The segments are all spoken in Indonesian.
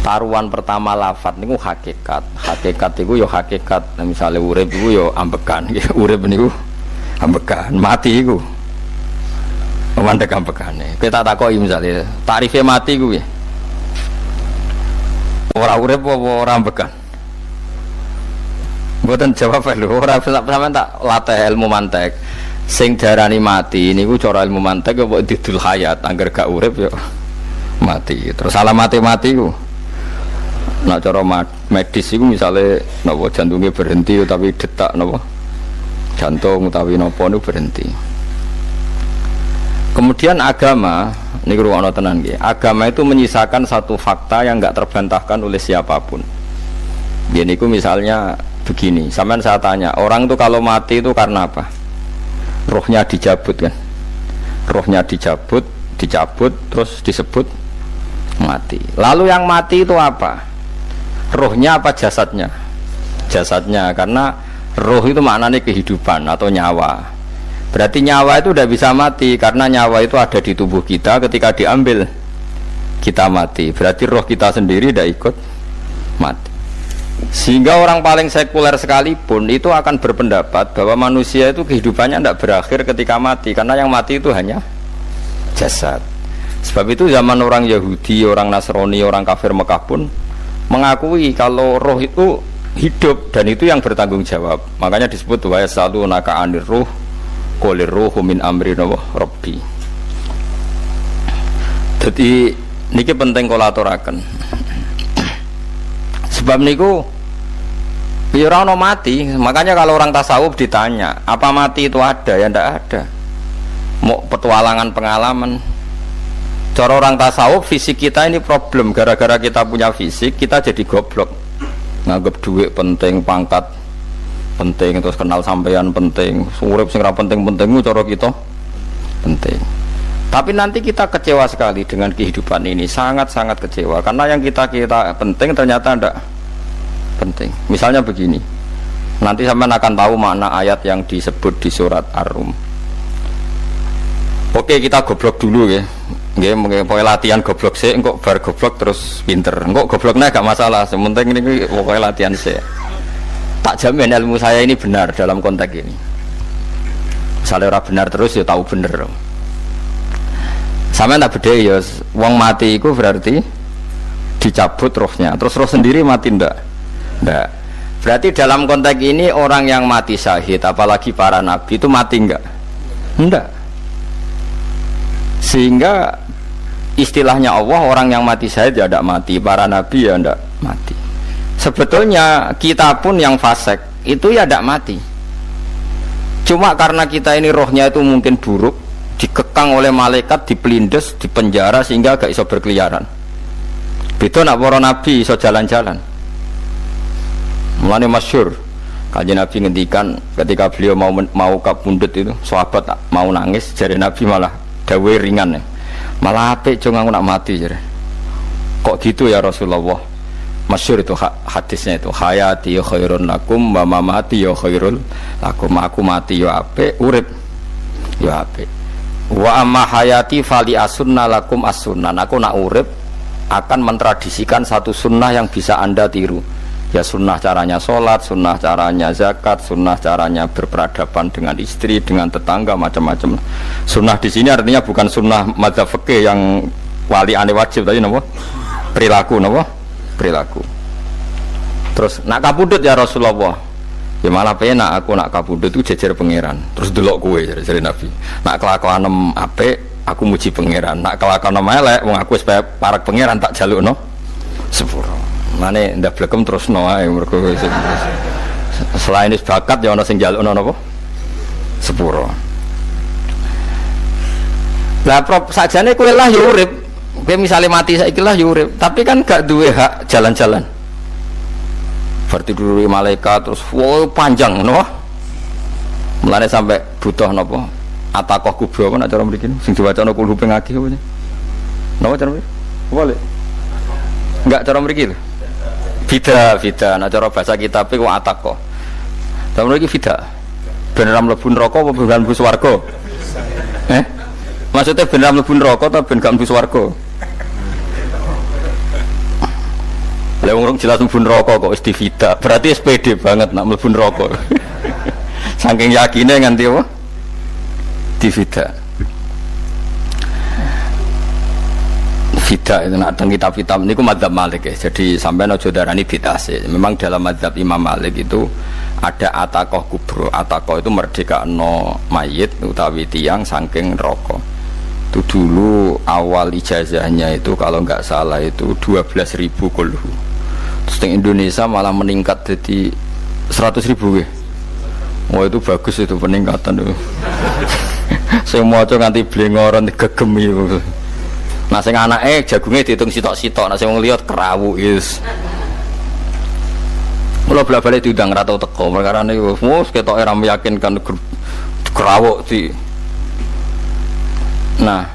taruhan pertama lafat niku hakikat. Hakikat iku ya hakikat. Misale urip iku ya ambekan. Urip niku ambekan, mati iku mandek ambekane. Kita takoki misale tarife mati iku piye? Ora urip apa ora ambekan? Mboten jawab lho, ora sampean tak latih ilmu mantek. Sing diarani mati niku cara ilmu mantek kok didul hayat, angger gak urip ya mati. Terus alamate mati ku nek cara medis iku misale napa jantungnya berhenti tapi detak napa jantung utawi napa niku berhenti. Kemudian agama niku ruwono tenan nggih. Agama itu menyisakan satu fakta yang enggak terbantahkan oleh siapapun. Dia niku misalnya begini, sampean saya tanya, orang itu kalau mati itu karena apa? Rohnya dicabut kan? Rohnya dicabut, terus disebut mati. Lalu yang mati itu apa? Rohnya apa jasadnya? Jasadnya, karena roh itu maknanya kehidupan atau nyawa. Berarti nyawa itu udah bisa mati, karena nyawa itu ada di tubuh kita, ketika diambil kita mati. Berarti roh kita sendiri tidak ikut mati. Sehingga orang paling sekuler sekalipun itu akan berpendapat bahwa manusia itu kehidupannya tidak berakhir ketika mati, karena yang mati itu hanya jasad. Sebab itu zaman orang Yahudi, orang Nasrani, orang kafir Mekah pun mengakui kalau roh itu hidup dan itu yang bertanggung jawab. Makanya disebut wa yasalunaka anir ruh qul ruhu min amri rabbi. Jadi niki penting kula aturaken. Sebab niku ya ora ono mati. Makanya kalau orang tasawuf ditanya, apa mati itu ada? Ya ndak ada. Mau petualangan pengalaman. Cara orang tasawuf fisik kita ini problem, gara-gara kita punya fisik kita jadi goblok. Nganggep duit penting, pangkat penting, terus kenal sampean penting, urip sing ra penting-penting cara kita penting. Tapi nanti kita kecewa sekali dengan kehidupan ini, sangat-sangat kecewa karena yang kita penting ternyata tidak penting. Misalnya begini, nanti sampean akan tahu makna ayat yang disebut di surat Ar-Rum. Oke, kita goblok dulu ya. Nggih, pokoke latihan goblok sik, engko bar goblok terus pinter. Engko gobloknya gak masalah, sementing ini pokoke latihan sik. Tak jamin ilmu saya ini benar dalam konteks ini. Misalnya ora benar terus ya tahu bener. Sama tak beda ya, wong mati itu berarti dicabut rohnya, terus roh sendiri mati ndak? Ndak. Berarti dalam konteks ini orang yang mati syahid, apalagi para nabi itu mati enggak? Ndak. Sehingga istilahnya Allah, orang yang mati syahid ya ndak mati, para nabi ya ndak mati. Sebetulnya kita pun yang fasik itu ya ndak mati. Cuma karena kita ini rohnya itu mungkin buruk, dikekang oleh malaikat, dipelindes, dipenjara sehingga gak iso berkeliaran. Beda nak para nabi iso jalan-jalan. Mulane masyhur kanjeng Nabi ngendikan ketika beliau mau kabundut itu, sahabat mau nangis, jare Nabi malah dawuhe ringan ya. Malah apik jong aku nak mati jare. Kok gitu ya Rasulullah? Masyhur itu hadisnya itu, hayati ya khairun lakum wa mamati ya khairul lakum. Aku mati ya apik, urip ya apik. Wa amma hayati fali asunna lakum as-sunnah. Aku nak urip akan mentradisikan satu sunnah yang bisa anda tiru. Ya sunnah caranya sholat, sunnah caranya zakat, sunnah caranya berperadaban dengan istri, dengan tetangga, macam-macam. Sunnah di sini artinya bukan sunnah madzhab fikih yang wali ane wajib tadi, napa? Perilaku, napa? Perilaku. Terus nak kabudut ya Rasulullah. Ya malah penak aku nak kabudut itu jejer pangeran. Terus delok kowe jare Nabi. Nak kelakuanem apik aku muji pangeran. Nak kelakuanem elek wong aku supaya parak pangeran tak jalukno sepuro. Mane ndak blekem terusno ae mergo selain is bakat ya ana sing jalukno napa? Sepuro. Lah sajane kowe lah ya urip. Kowe misale mati saiki lah ya urip, tapi kan gak duwe hak jalan-jalan. Berarti dulu malaikat terus wow panjang no? Mulane sampai butuh napa? Atakoh kubro apa nak cara mriki sing diwacana kulhu ping akeh apa? Napa cara mriki? Boleh. Enggak cara mriki lho. Fida, nak cara bahasa kitab iku atakoh. Cara mriki fida. Ben ora mlebu neraka apa ben mlebu swarga? Maksudnya ben ora mlebu neraka ta ben gak mlebu swarga? Lah wong jelas mlebu neraka kok wis divida. Berarti SPD banget nak mlebu neraka. Saking yakine nganti apa? Divida. Vida itu nak teng kitab-kitab niku madzhab Malik ya. Jadi sampean aja darani bid'ah sih. Memang dalam madzhab Imam Malik itu ada ataqah kubro. Ataqah itu merdekakno mayit utawi tiyang saking neraka. Itu dulu awal ijazahnya itu kalau nggak salah itu 12.000 kulhu. Terus di Indonesia malah meningkat jadi 100.000 ya. Wah itu bagus itu peningkatan itu. Saya mau coba nganti blengoran gegemi itu. Nah sing anake jagunge diitung sitok-sitok, nah sing wong liya kerawu is. Mula bola-bali diundang ra tau teko, perkara niku wis ketoke ra meyakinkan kerawuk di. Nah,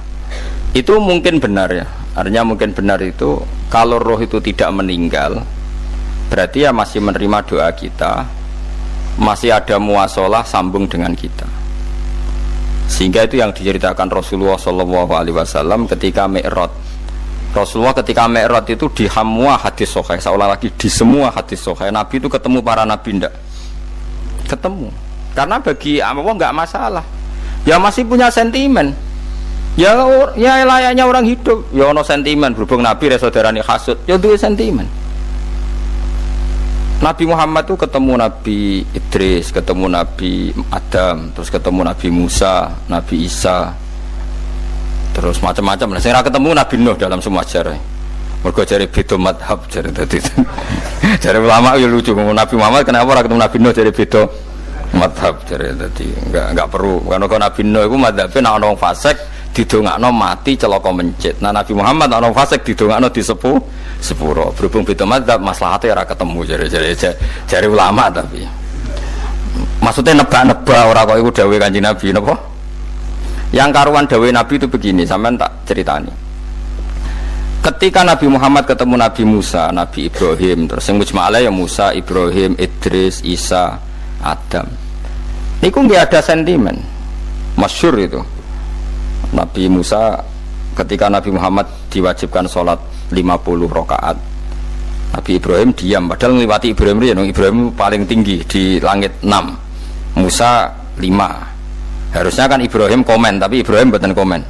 itu mungkin benar ya. Artinya mungkin benar itu kalau roh itu tidak meninggal, berarti ya masih menerima doa kita, masih ada muasalah sambung dengan kita. Sehingga itu yang diceritakan Rasulullah SAW ketika Mi'raj. Rasulullah ketika Mi'raj itu di semua hadis sahih, seolah lagi di semua hadis sahih Nabi itu ketemu para nabi ndak? Ketemu. Karena bagi Allah nggak masalah. Ya masih punya sentimen. Ya layaknya orang hidup. Ya ono sentimen berhubung Nabi saudarane hasud. Ya duwe sentimen. Nabi Muhammad itu ketemu Nabi Idris, ketemu Nabi Adam, terus ketemu Nabi Musa, Nabi Isa, terus macam-macam. Saya ketemu Nabi Nuh dalam semua sejarah. Mergo jare beda madhab jare tadi. Jare ulama ya lucu ngomong Nabi Muhammad kenapa ora ketemu Nabi Nuh jare beda madhab jare tadi. Enggak perlu. Karena Nabi Nuh iku madhabe nek ana wong fasik didongakno mati celaka mencit. Nah Nabi Muhammad ana wong fasik didongakno sepuro. Berhubung beda madzhab maslahatnya ora ketemu jare ulama tapi. Maksudnya nebak-nebak ora kok iku dawuhe Kanjeng Nabi napa? Yang karuan dawuhe Nabi itu begini, sampean tak ceritani. Ketika Nabi Muhammad ketemu Nabi Musa, Nabi Ibrahim, terus sing mujma'ala ya Musa, Ibrahim, Idris, Isa, Adam. Niku nggak ada sentimen. Masyhur itu. Nabi Musa ketika Nabi Muhammad diwajibkan sholat 50 rakaat, Nabi Ibrahim diam padahal ngliwati Ibrahim paling tinggi di langit 6, Musa 5. Harusnya kan Ibrahim komen tapi Ibrahim mboten komen.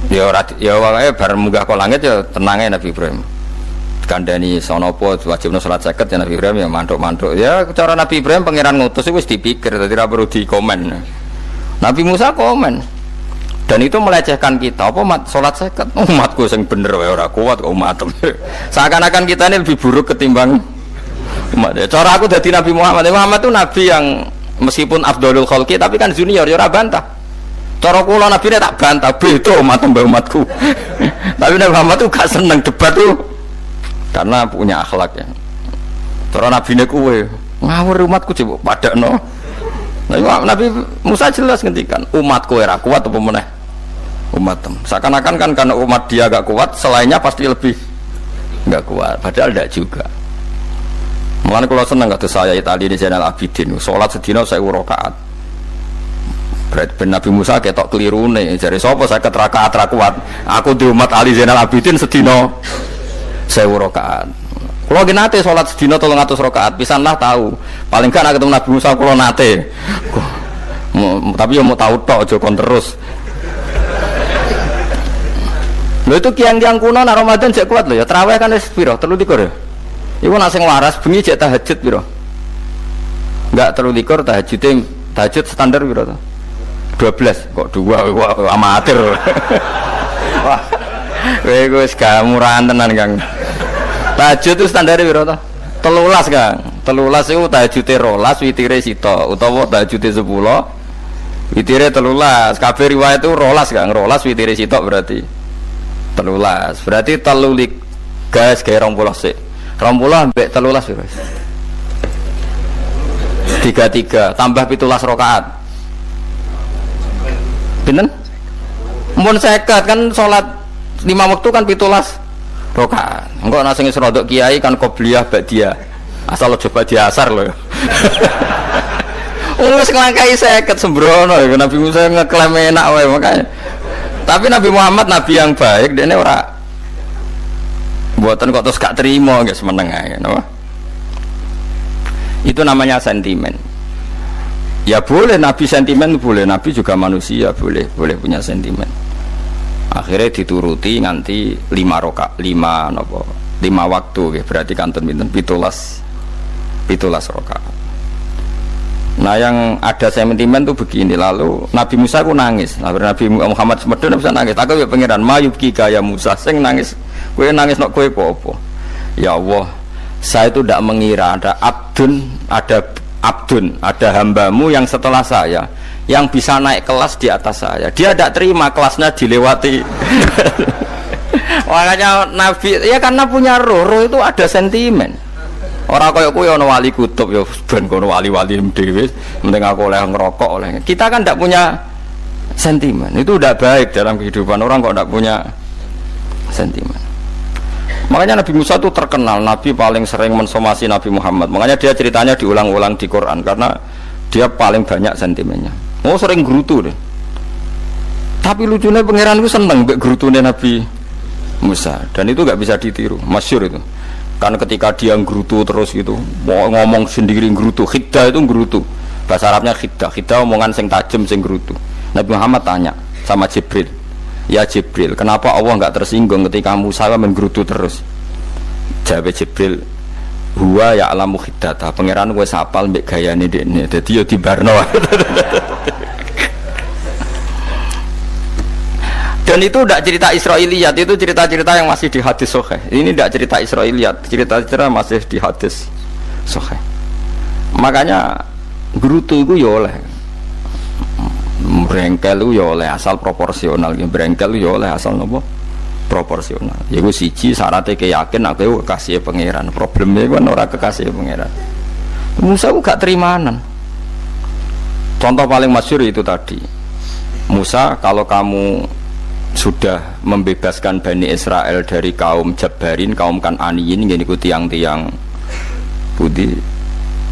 Ya wae bar munggah ke langit ya tenangnya Nabi Ibrahim. Kandhani sono apa wajibna salat 50 ya Nabi Ibrahim ya mantuk-mantuk. Ya cara Nabi Ibrahim pangeran ngutus wis dipikir dadi ora perlu dikomen. Nabi Musa komen. Dan itu melecehkan kita. Apa salat 50? Umatku sing bener wae ora kuat kok umatem. Seakan-akan kita ini lebih buruk ketimbang umat. Cara aku dadi Nabi Muhammad. Muhammad itu nabi yang meskipun afdhalul khalqi tapi kan junior ya ora bantah. Cara kula nabine tak bantah beda umat mbak umatku. Tapi Nabi Muhammad tuh gak seneng debat tuh karena punya akhlak ya. Cara nabine kuwe ngawur umatku coba padakno. Nabi Musa jelas ngendikan umatku ora kuat apa meneh umatem. Seakan-akan kan karena umat dia gak kuat, selainnya pasti lebih gak kuat. Padahal tidak juga. Mulane kalau seneng kata saya tadi di Zainal Abidin, sholat sedina 1000 rakaat. Berarti Nabi Musa ketok kelirune. Jare sapa 50 rakaat ra kuat? Aku di umat Ali Zainal Abidin sedina 1000 rakaat. Kalau nate sholat sedina 300 rakaat, pisanlah tahu. Paling kan ketemu Nabi Musa kalau nate. Tapi ya mau tahu tok aja kon terus. Lho itu kiang-kiang kuno nak Ramadan jek kuat lho ya. Tarawih kan wis piro? 23 ya. Iku nak sing waras bengi jek tahajud piro? Enggak 23 tahajud standar piro to? 12 kok 2 amatir. Wah. Kowe wis gak murahan tenan, Kang. Tahajud itu standar piro to? 13, Kang. 13 itu tahajude 12, witire sita utawa tahajude 10. Witire 13. Kabeh riwayat itu 12, Kang. 12 witire sita berarti 13. Berarti 3 gas gawe 20 sik. 20 ambek 13 piro? 33 tambah 17 rakaat. Pinten? Mun 50 kan salat 5 waktu kan 17 rakaat. Engko ana sing rodok kiai kan qobliyah ba'diyah. Asal coba diasar lho. Wis nglangkai 50 sembrono ya Nabi Musa ngeklaim enak wae makanya. Tapi Nabi Muhammad nabi yang baik, dene ora Mboten kok terus gak terima nggih semeneng ae napa. Itu namanya sentimen. Ya boleh Nabi sentimen, boleh Nabi juga manusia, boleh punya sentimen. Akhirnya dituruti nganti 5 waktu nggih, berarti kanten pinten 17 rakaat. Nah yang ada sentimen tuh begini, lalu Nabi Musa ku nangis, Nabi Muhammad semedon bisa nangis. Aku ya pangeran mayubki kaya Musa, sing nangis, kowe nangis nok kowe apa? Ya Allah, saya itu tidak mengira ada hambamu yang setelah saya yang bisa naik kelas di atas saya. Dia tidak terima kelasnya dilewati. Makanya Nabi ya karena punya roh itu ada sentimen. Orang kaya kuwi ana wali kutub ya ben kono wali-wali dhewe, penting aku oleh ngerokok oleh. Kita kan tidak punya sentimen. Itu tidak baik dalam kehidupan orang kok tidak punya sentimen. Makanya Nabi Musa itu terkenal Nabi paling sering mensomasi Nabi Muhammad. Makanya dia ceritanya diulang-ulang di Quran karena dia paling banyak sentimennya. Oh sering gerutu deh. Tapi lucunya pangeran itu seneng mbek gerutune Nabi Musa dan itu nggak bisa ditiru, masyhur itu. Karena ketika dia nggerutu terus gitu, mau ngomong sendiri nggerutu, khiddah itu nggerutu. Bahasa Arabnya khiddah omongan sing tajem sing nggerutu. Nabi Muhammad tanya sama Jibril, ya Jibril, kenapa Allah nggak tersinggung ketika Musa menggerutu terus? Jawab Jibril, huwa ya'lamu khiddata, pangeran wis apal mbek gayane dekne, dadi yo dibarno. Dan itu tidak cerita Israiliyat, itu cerita-cerita yang masih di hadis sahih. Ini tidak cerita Israiliyat, cerita-cerita masih di hadis sahih. Makanya gerutu itu ya oleh, brengkel itu ya oleh asal proporsional, brengkel itu ya oleh asal nopo proporsional. Ya gue siji syaratnya keyakin aku kekasih pangeran. Problemnya kan orang kekasih pangeran. Musa itu gak terimanan. Contoh paling masyhur itu tadi. Musa, kalau kamu sudah membebaskan Bani Israel dari kaum Jabbarin, kaum Kan'aniyin, ini ku tiang-tiang putih.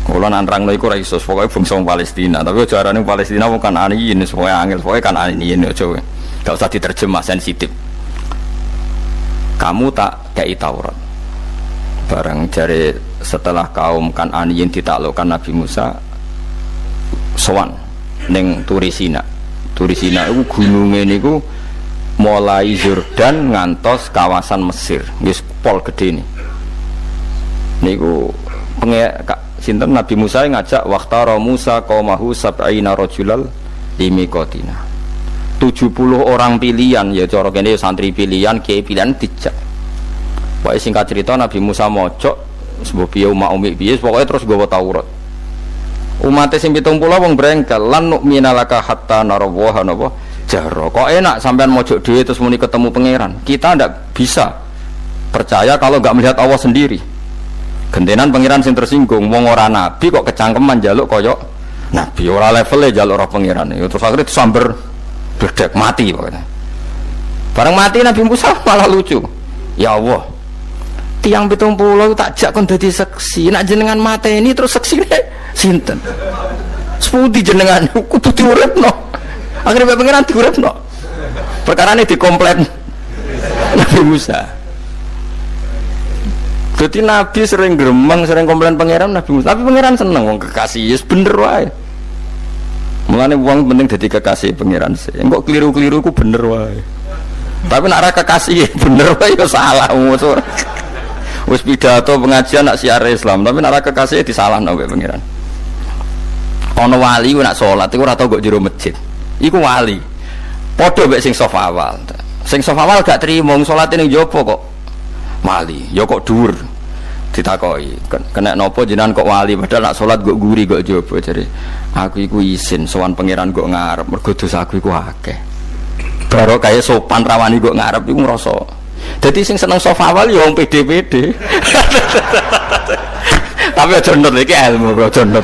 Kalau nanrang iku ora iso, pokoke bangsa Palestina. Tapi jarane Palestina bukan Kan'aniyin, pokoke angel, pokoke Kan'aniyin aja. Enggak usah diterjemah sensitif. Kamu tak kei Taurat. Barang jare setelah kaum Kan'aniyin ditaklukkan Nabi Musa sowan ning Turisina. Turisina iku gununge niku mulai Yordan ngantos kawasan Mesir, wis pol gede nih. Niku sinten Nabi Musa ngajak waqtara Musa qaumahu sab'ina rajulal limiqatina. 70 orang pilihan ya cara kene santri pilihan, kiai pilihan dijak. Pokoke singkat cerita Nabi Musa mojok sebab piye umat piye pokoke terus nggawa Taurat. Umat sing 70 wong brengkel lan nu'mina laka hatta narawaha napa jaro. Kok enak sampean mojok dhewe terus muni ketemu pangeran. Kita ndak bisa percaya kalau nggak melihat Allah sendiri. Gentenan pangeran sing tersinggung, wong ora nabi kok kecangkeman njaluk koyok nabi, ora levele njaluk roh pangeran. Terus akhirnya disamber bledek mati pokoknya. Bareng mati Nabi Musa malah lucu. Ya Allah, tiang 70 tak jak kon dadi seksi, nak jenengan mateni terus seksine sinten? Sepundi jenengan kudu diuripno. Akhirnya pangeran diuripno. Perkarane dikomplain Nabi Musa. Jadi Nabi sering gremeng, sering komplain pangeran Nabi Musa. Tapi pangeran seneng wong kekasih, yes bener wae. Mulane wong penting dadi kekasih pangeran sih. Engko keliru-keliru ku bener wae. Tapi nek ora kekasih bener wae ya salah musuh. Wis pidato pengajian nak siar Islam, tapi nek ora kekasih disalahno wae pangeran. Ana wali ku nak salat iku ora tau kok jero masjid. Iku wali. Padha mek sing saf awal. Sing saf awal gak trimo salate ning jopo kok wali. Ya kok dhuwur. Ditakoki, kena nopo jenengan kok wali padahal nak salat kok guri kok jopo jare. Aku iku isin sowan pangeran kok ngarep mergo dosa aku iku akeh. Baro kaya sopan rawani kok ngarep iku ngrasa. Dadi sing seneng saf awal ya wong pede-pede. Tapi aja nut iki ilmu bro, aja nut.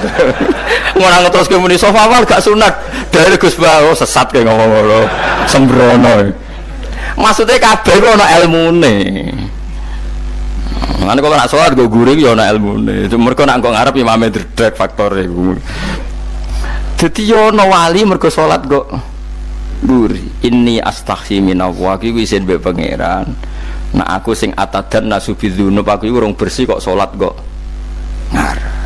Ngono terus muni saf awal gak sunat. Dari Gus Bawo sesat kayak ngomong ngono. Sembrono. Maksudnya kabeh kok ana ilmune. Mane kok nak salat go guring ya ana ilmune. Mergo nak kok ngarep imame dredeg faktore iku. Dadi yo ana wali mergo salat kok guri. Inni astaghfi minallah iki isin mbek pangeran. Nah aku sing atadan nasubidzunub aku iku urung bersih kok salat kok ngarep.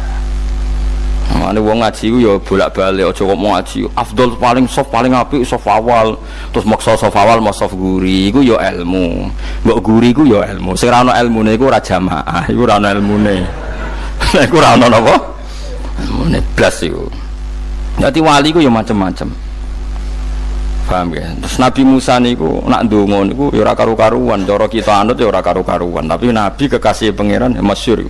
Mane wong ngaji ku ya bolak-balik aja kok mau ngaji. Afdol paling soft paling apik soft awal. Terus maksa soft awal mau soft guri iku ya ilmu. Mbok guri iku ya ilmu. Sing ora ana ilmune iku ora jamaah, iku ora ana ilmune. Nek ora ana napa? Ilmune blas iku. Dadi wali ku ya macam-macam. Paham ya? Terus Nabi Musa niku nak ndonga niku ya ora karu-karuan, cara kita anut ya ora karu-karuan, tapi Nabi kekasih pangeran ya masyhur.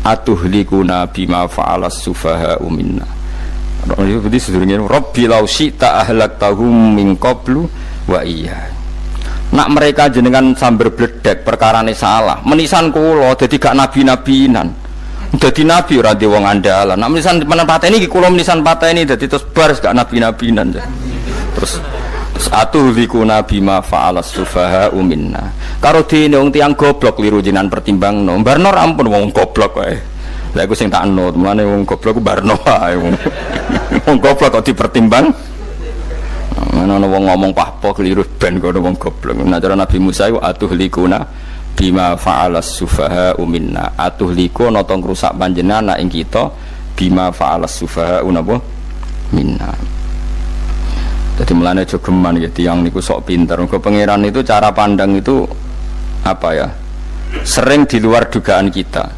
Atuhlikuna bima fa'alas sufaha'u minna. Jadi sedurunge Rabbi law syi'ta ahlaktahum min qablu wa iya. Nak mereka jenengan sambar bledek perkarane salah, menisan kula dadi gak nabi-nabinan. Dadi nabi ora de wong andalan. Nak menisan pateni iki kula menisan pateni dadi terus baris gak nabi-nabinan. Terus atuhlikuna bima fa'alas sufaha'u minna. Karo dene wong tiyang goblok liru jenengan pertimbangno. Barno ampun wong goblok wae. Lah iku sing tak anut, mulane wong goblok ku barno wae wong. Wong goblok kok dipertimbang. Ana wong ngomong pahpo keliru ben kono wong goblok. Nah cara Nabi Musa iku atuhlikuna bima fa'alas sufaha'u minna. Atuhliku ana tong rusak panjenengan ing kita bima fa'alas sufaha'u napa minna. Jadi mulane jogeman ya tiang niku sok pinter. Ke pangeran itu cara pandang itu apa ya? Sering di luar dugaan kita.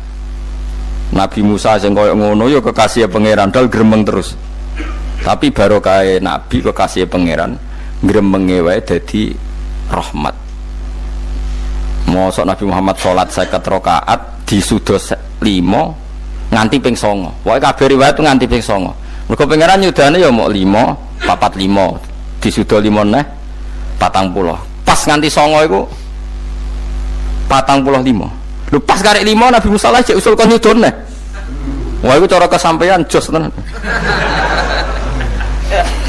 Nabi Musa sing koyo ngono ya kekasih pangeran dal gremeng terus. Tapi barokah Nabi kekasih pangeran gremenge wae dadi rahmat. Mosok Nabi Muhammad salat 50 rakaat disudos 5 nganti ping 9. Wae kabeh riwayat nganti ping 9. Mergo pangeran nyudane ya mok 5, 45 disudo 5 neh 40. Pas nganti 9 iku 45. Lho pas karek 5 Nabi Musa lagi usul kon nyudone. Wah iku cara kesampaian jos tenan.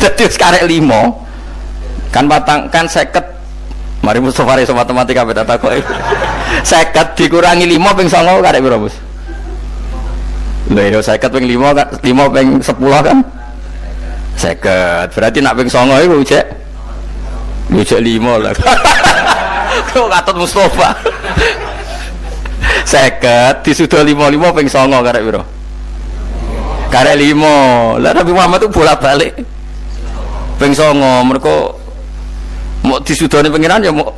Dadi karek 5 kan patang kan 50. Mari Mustofa iso matematika beda takoki. 50 dikurangi 5 ping 9 karek piro, Bos? Lha yo 50 ping 5 kan 5 ping 10 kan 50. Berarti nak ping 9 iku cek 5 lah. Kok katut Mustofa. 50 disudo 55 ping 9 karek piro? Karek 5. Lah Nabi Muhammad itu bolak-balik ping 9 mergo mau disudone pangeran ya mau.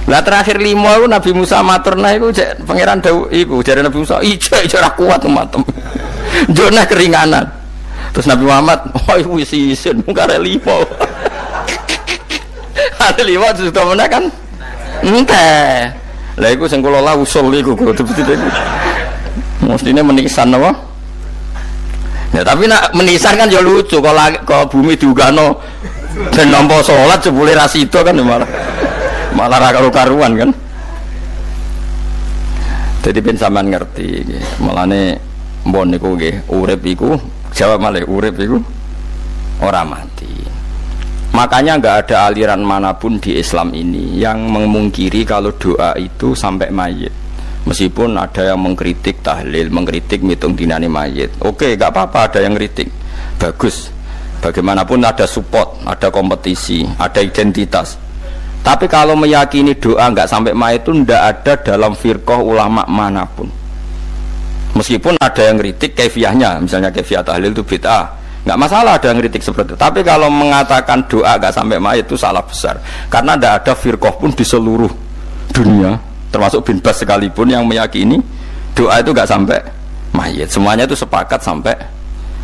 Lah terakhir 5 itu Nabi Musa matur nah iku cek pangeran dawuh iku jare Nabi Musa ijo ora kuat matem. Jone keringanan. Terus Nabi Muhammad oh wis isin mung karek 5. Ada 5 disudo meneh kan. Enteh. Lah iku sing kula la usul iku kudu iku. Mestine menisan apa? Ya tapi nak menisan kan ya lucu kalau bumi diugano dan nampa salat jebule ra sida kan malah ra karu-karuan kan. Jadi ben sampean ngerti nggih. Mulane mbon niku nggih urip iku jawab malih urip iku ora mati. Makanya enggak ada aliran manapun di Islam ini yang memungkiri kalau doa itu sampai mayit. Meskipun ada yang mengkritik tahlil, mengkritik mitung dinani mayit. Oke, enggak apa-apa ada yang kritik. Bagus. Bagaimanapun ada support, ada kompetisi, ada identitas. Tapi kalau meyakini doa enggak sampai mayit itu enggak ada dalam firqah ulama manapun. Meskipun ada yang kritik kaifiahnya, misalnya kaifiah tahlil itu bid'ah. Enggak masalah ada yang kritik seperti itu. Tapi kalau mengatakan doa enggak sampai mayit itu salah besar. Karena enggak ada firqah pun di seluruh dunia, termasuk bin Bas sekalipun yang meyakini doa itu enggak sampai mayit. Semuanya itu sepakat sampai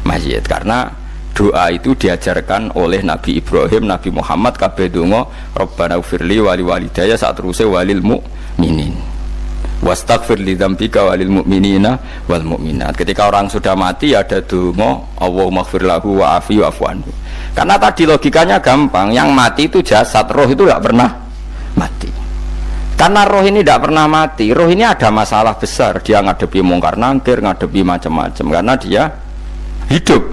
mayit. Karena doa itu diajarkan oleh Nabi Ibrahim, Nabi Muhammad kabeh donga Rabbana ufirli wali walidayya saat terusé walil mu'minin wastaghfir li dzambika walil mu'minina wal mu'minat. Ketika orang sudah mati ada donga Allahumma ighfir lahu wa afi wa'fu anhu. Karena tadi logikanya gampang, yang mati itu jasad, roh itu tidak pernah mati. Karena roh ini tidak pernah mati, roh ini ada masalah besar, dia ngadepi mungkar nangkir, ngadepi macam-macam karena dia hidup.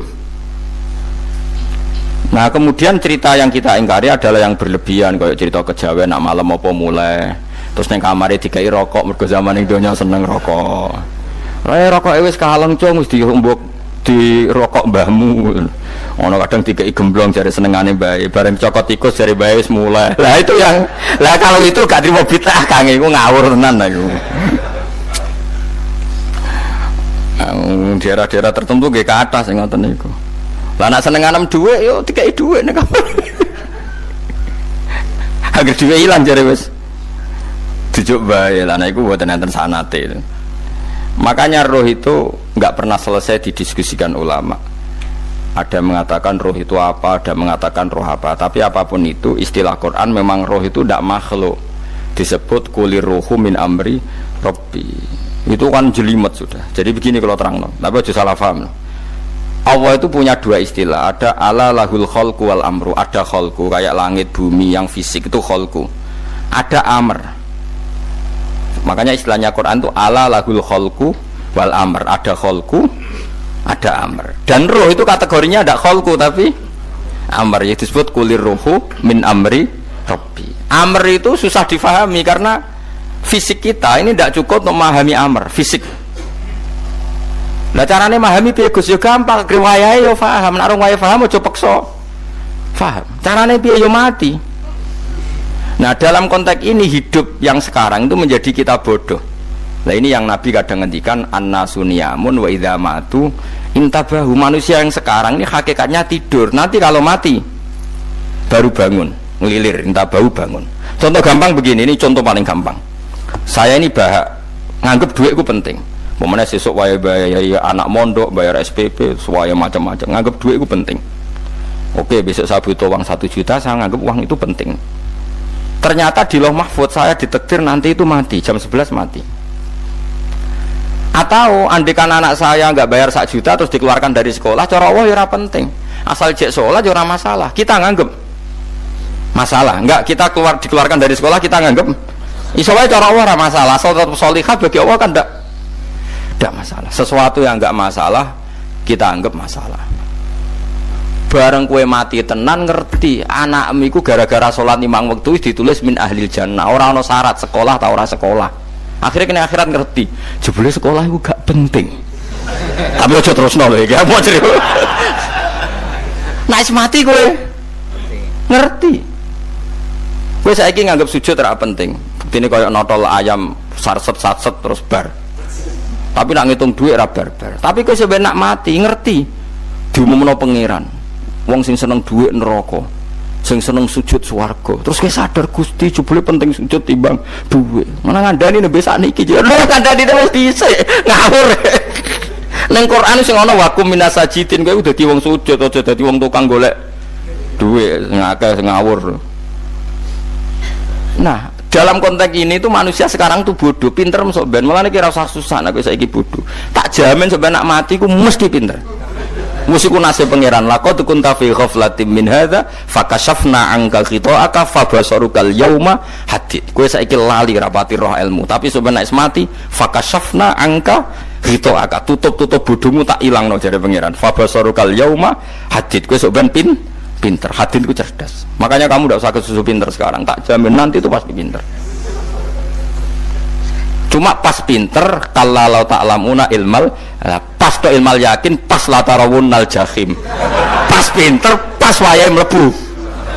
Nah kemudian cerita yang kita ingkari adalah yang berlebihan, kayak cerita kejawen nak malam apa mulai terus neng kamar dikai rokok mergo zaman ning donya seneng rokok. Rokok wis kaleng cung wis diumbuk di rokok mbahmu. Ono kadang dikei gemblong jare senengane bae, bareng cokot tikus jare bae wis mulai. Lah itu yang kalau itu gak trimo bid'ah Kang iku ngawur tenan iku. Daerah-daerah tertentu nggih ke atas sing ngoten niku. Lah nek senengane dhuwit yo dikei dhuwit nek. Agar dhuwit ilang jare wis dijuk bae. Lah nek iku mboten enten sanate. Makanya roh itu nggak pernah selesai didiskusikan ulama. Ada mengatakan roh itu apa, ada mengatakan roh apa. Tapi apapun itu, istilah Quran memang roh itu tidak makhluk. Disebut kulir ruhu min amri Rabbi. Itu kan jelimet sudah. Jadi begini kalau terang, tapi aja salah paham. Allah itu punya dua istilah. Ada ala lahul khalqu wal amru. Ada khalqu kayak langit bumi yang fisik itu khalqu. Ada amr. Makanya istilahnya Quran itu ala lahul khalqu wal amr. Ada khalqu, ada amr. Dan roh itu kategorinya ada khalqu tapi amr, yang disebut kulir ruhu min amri Rabbi. Amr itu susah difahami karena fisik kita ini tidak cukup untuk memahami amr fisik. Nah caranya memahami piye Gus? Ya gampang, riwayahe yo paham, nek ora paham aja peksa paham. Caranya piye yo mati. Nah dalam konteks ini hidup yang sekarang itu menjadi kita bodoh. Nah ini yang Nabi kadang ngendikan an-nasuniyamun wa idza matu intabahu. Manusia yang sekarang ini hakikatnya tidur, nanti kalau mati baru bangun, ngelilir, intabahu bangun. Contoh gampang begini, ini contoh paling gampang. Saya ini nganggep duit itu penting. Momennya sesuk bayar anak mondok, bayar SPP, semuanya macam-macam. Nganggep duit itu penting. Oke, besok saya butuh uang 1 juta, saya nganggep uang itu penting. Ternyata di Lauh Mahfudz saya ditakdir nanti itu mati, jam 11 mati. Atau andikan anak saya nggak bayar 1 juta terus dikeluarkan dari sekolah, cara Allah ya penting. Asal cek sekolah ya masalah. Kita nganggep masalah. Enggak, kita dikeluarkan dari sekolah kita nganggep iso wae cara Allah masalah. Asal tetap sholihah bagi Allah kan enggak masalah. Sesuatu yang enggak masalah kita anggap masalah. Bareng kue mati tenan ngerti anakmu iku gara-gara sholat 5 waktu ditulis min ahlil jannah. Ora ana syarat sekolah ta ora sekolah. Akhirnya kena akhirat ngerti jebule sekolah itu gak penting. Tapi aja terusno lho iki mau cerita. Nek mati kowe ngerti. Kowe saiki nganggep sujud ora penting. Buktine koyo notol ayam sarset-sarset terus bar. Tapi nak ngitung duit ora bar-bar. Tapi kowe sampe nak mati ngerti diumumno pangeran. Wong sing seneng duit neraka, sing seneng sujud swarga. Terus kowe sadar Gusti jebule penting sujud timbang duit. Mana ngandani nembe sakniki jare ngandani wis dhisik ngawur. Ning Quran sing ana wakum minasajidin kowe dadi wong sujud aja dadi wong tukang golek duit ngakeh ngawur. Nah, dalam konteks ini itu manusia sekarang tuh bodoh, pinter masuk ben. Malah nek ora usah susah nek saiki bodoh. Tak jamin sampe nak mati ku mesti pinter. Musiku nasib pangeran laqad kunta fi ghaflatin min hadza fakashafna anka khita'aka fabasarukal yauma hadid. Kowe saiki lali rapati roh ilmu, tapi sampeyan nek mati fakashafna anka khita'aka, tutup bodhomu tak ilangno jare pangeran. Fabasarukal yauma hadid. Kowe sampeyan pinter, hadid ku cerdas. Makanya kamu tidak usah kesusu pinter sekarang, tak jamin nanti itu pasti pinter. Cuma pas pinter kalau ta'lamuna ilmal, pas to ilmal yakin, pas latarawunnal jahim. Pas pinter, pas wayahe mlebu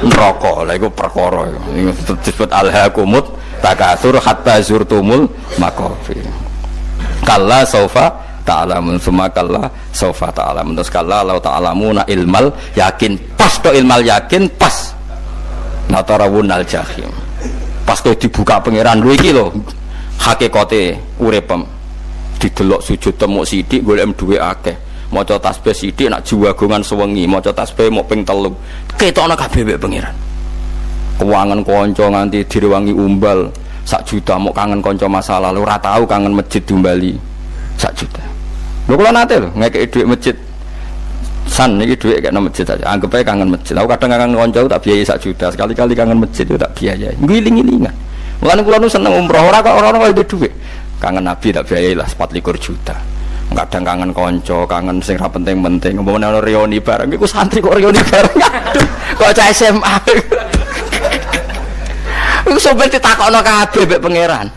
neraka. Lha iku perkara iku disebut alhaqumut takatsur hatta zurtumul maqabir. Kalla saufa ta'lamun summa kalla saufa ta'lamun. Terus kalla law ta'lamuna ilmal yakin, pas to ilmal yakin, pas latarawunnal jahim. Pas to dibuka pangeran lho iki lho. Hakikate uripem didelok sujud temuk sithik golek duwe akeh, maca tasbih sithik nak jiwagongan sewengi, maca tasbih mok ping 3 ketokno kabeh mek pangeran. Keuangan kanca nganti direwangi umbal 1 juta, mok kangen kanca masa lalu ora tau kangen masjid diumbali 1 juta. Lho kula nate lho ngekeki dhuwit masjid san iki dhuwit kek nang masjid aja, anggap ae kangen masjid. Aku kadang kangen kanca tak biayai 1 juta, sekali-kali kangen masjid tak biayai. Ngiling-ngilingan. Mulane kula nu seneng umroh ora kok ora itu dhuwit. Kangen Nabi tak biayai lah 24 juta. Kadang kangen kanca, kangen sing ra penting-penting. Umpamane ana reuni bareng iku santri kok reuni bareng. Kok cah SMA. Iku sampe ditakokno kabeh mek pangeran.